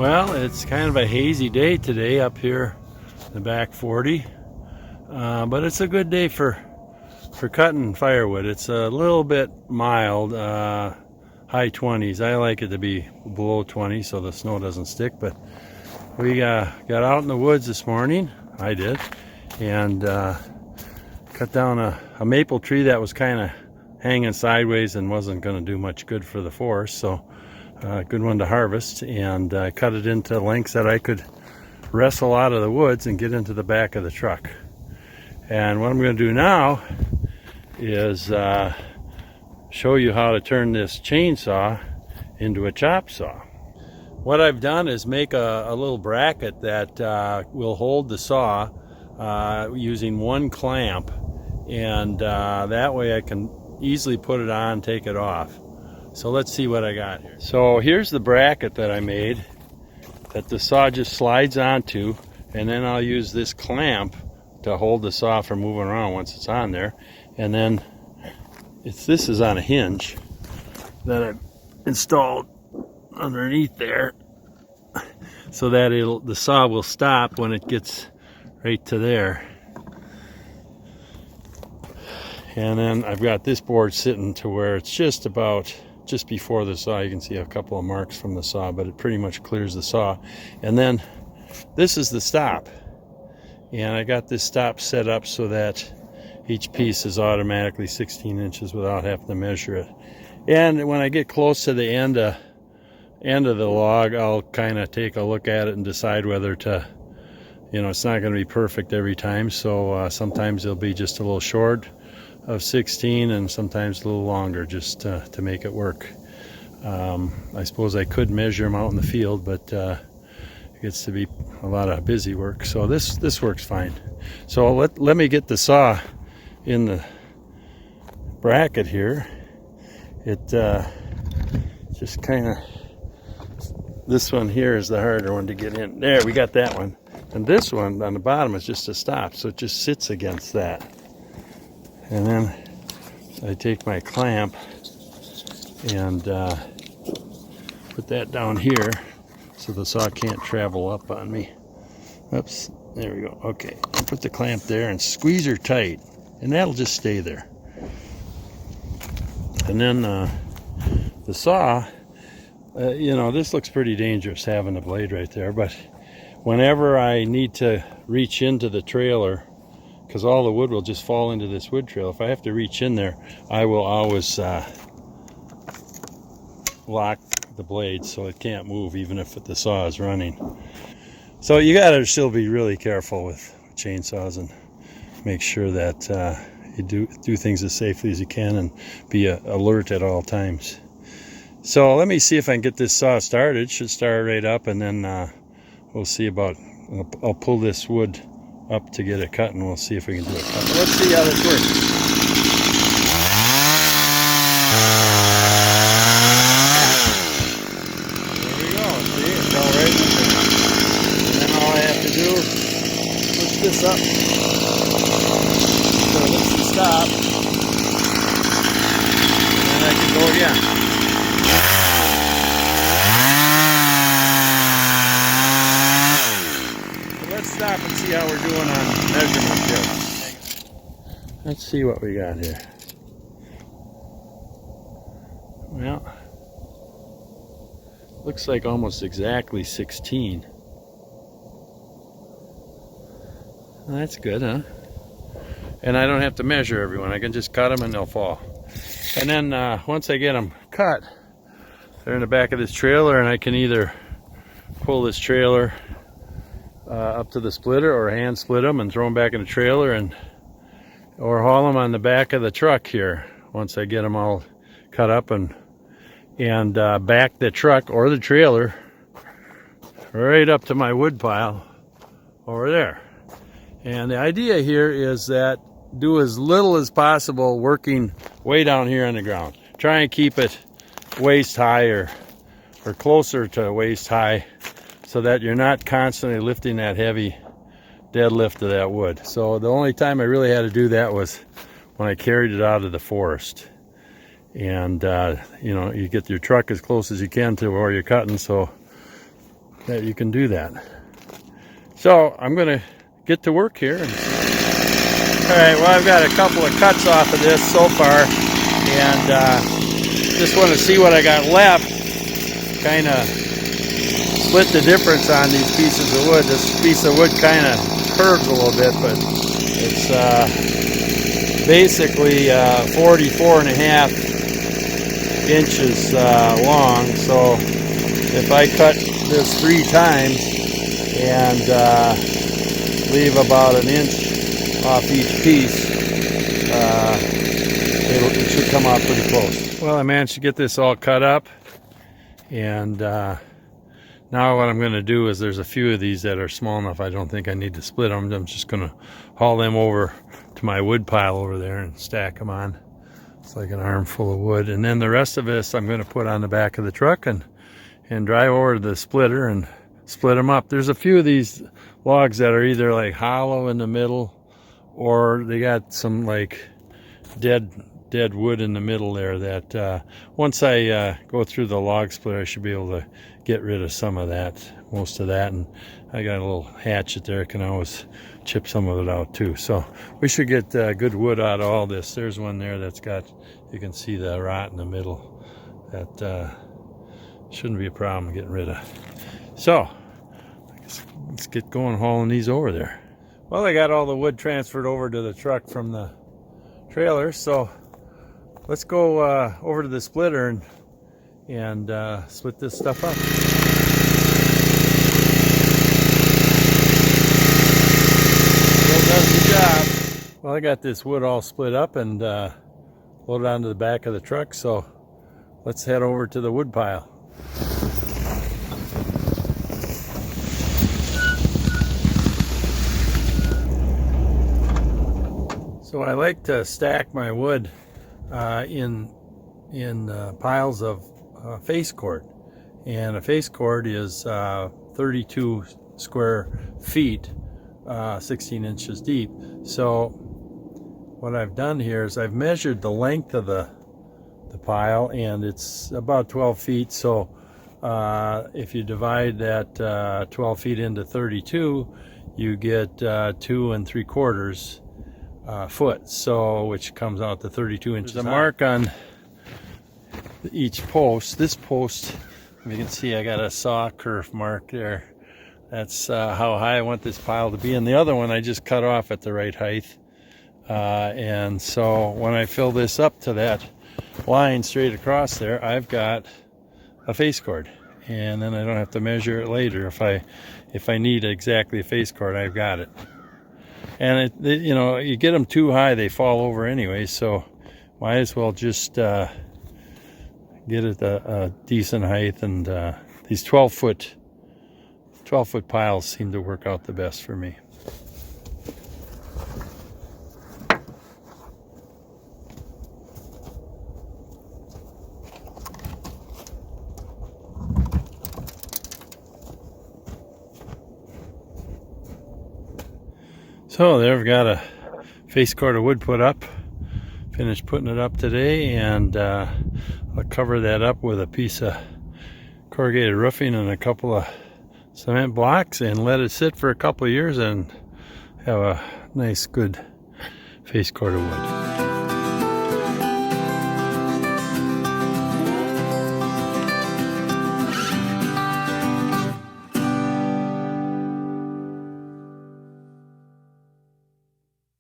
Well, it's kind of a hazy day today up here in the back 40, but it's a good day for cutting firewood. It's a little bit mild, high 20s. I like it to be below 20 so the snow doesn't stick, but we got out in the woods this morning. I did, and cut down a maple tree that was kind of hanging sideways and wasn't going to do much good for the forest, so good one to harvest, and cut it into lengths that I could wrestle out of the woods and get into the back of the truck. And what I'm going to do now is show you how to turn this chainsaw into a chop saw. What I've done is make a little bracket that will hold the saw using one clamp, and that way I can easily put it on, take it off. So let's see what I got here. So here's the bracket that I made that the saw just slides onto, and then I'll use this clamp to hold the saw from moving around once it's on there. And then this is on a hinge that I've installed underneath there so that the saw will stop when it gets right to there. And then I've got this board sitting to where it's just before the saw. You can see a couple of marks from the saw, but it pretty much clears the saw. And then this is the stop. And I got this stop set up so that each piece is automatically 16 inches without having to measure it. And when I get close to the end of the log, I'll kind of take a look at it and decide whether to, it's not going to be perfect every time. So sometimes it'll be just a little short of 16, and sometimes a little longer, just to make it work. I suppose I could measure them out in the field, but it gets to be a lot of busy work. So this works fine. So let me get the saw in the bracket here. It just kind of, this one here is the harder one to get in. There, we got that one. And this one on the bottom is just a stop, so it just sits against that. And then I take my clamp and put that down here so the saw can't travel up on me. Oops, there we go. Okay, put the clamp there and squeeze her tight, and that'll just stay there. And then the saw, this looks pretty dangerous having the blade right there, but whenever I need to reach into the trailer, because all the wood will just fall into this wood trail, if I have to reach in there, I will always lock the blade so it can't move even if the saw is running. So you got to still be really careful with chainsaws and make sure that you do things as safely as you can and be alert at all times. So let me see if I can get this saw started. It should start right up, and then we'll see about, I'll pull this wood up to get it cut, and we'll see if we can do it cut. Let's see how this works. There we go. See, it's all right. And then all I have to do is push this up so this is stop, and then I can go again. Let's stop and see how we're doing on measurement here. Let's see what we got here. Well, looks like almost exactly 16. Well, that's good, huh? And I don't have to measure everyone. I can just cut them and they'll fall. And then once I get them cut, they're in the back of this trailer, and I can either pull this trailer up to the splitter or hand split them and throw them back in the trailer, or haul them on the back of the truck here once I get them all cut up, and back the truck or the trailer right up to my wood pile over there. And the idea here is that do as little as possible working way down here on the ground. Try and keep it waist high or closer to waist high, so that you're not constantly lifting that heavy deadlift of that wood. So the only time I really had to do that was when I carried it out of the forest. And you get your truck as close as you can to where you're cutting, so that you can do that. So I'm going to get to work here. Alright, well, I've got a couple of cuts off of this so far, and just want to see what I got left. Kind of split the difference on these pieces of wood. This piece of wood kind of curves a little bit, but it's basically 44.5 inches long. So if I cut this 3 times and leave about an inch off each piece, it should come out pretty close. Well, I managed to get this all cut up, and now what I'm going to do is, there's a few of these that are small enough I don't think I need to split them. I'm just going to haul them over to my wood pile over there and stack them on. It's like an armful of wood, and then the rest of this I'm going to put on the back of the truck and drive over to the splitter and split them up. There's a few of these logs that are either like hollow in the middle, or they got some like dead wood in the middle there that once I go through the log splitter, I should be able to get rid of some of that, most of that. And I got a little hatchet there, I can always chip some of it out too. So we should get good wood out of all this. There's one there that's got, you can see the rot in the middle. That shouldn't be a problem getting rid of. So I guess let's get going hauling these over there. Well, I got all the wood transferred over to the truck from the trailer, so let's go over to the splitter and split this stuff up. Still does the job. Well, I got this wood all split up and loaded onto the back of the truck, so let's head over to the wood pile. So I like to stack my wood in piles of face cord, and a face cord is 32 square feet, 16 inches deep. So what I've done here is I've measured the length of the pile, and it's about 12 feet. So if you divide that 12 feet into 32, you get 2 3/4 foot, so which comes out to 32 inches. There's a mark on each post. This post, you can see I got a saw curve mark there. That's how high I want this pile to be, and the other one I just cut off at the right height. And so when I fill this up to that line straight across there, I've got a face cord, and then I don't have to measure it later. If I need exactly a face cord, I've got it. And you know, you get them too high, they fall over anyway, so might as well just get it a decent height. And these 12-foot piles seem to work out the best for me. So there, I've got a face cord of wood put up. Finished putting it up today, and I'll cover that up with a piece of corrugated roofing and a couple of cement blocks and let it sit for a couple of years and have a nice good face cord of wood.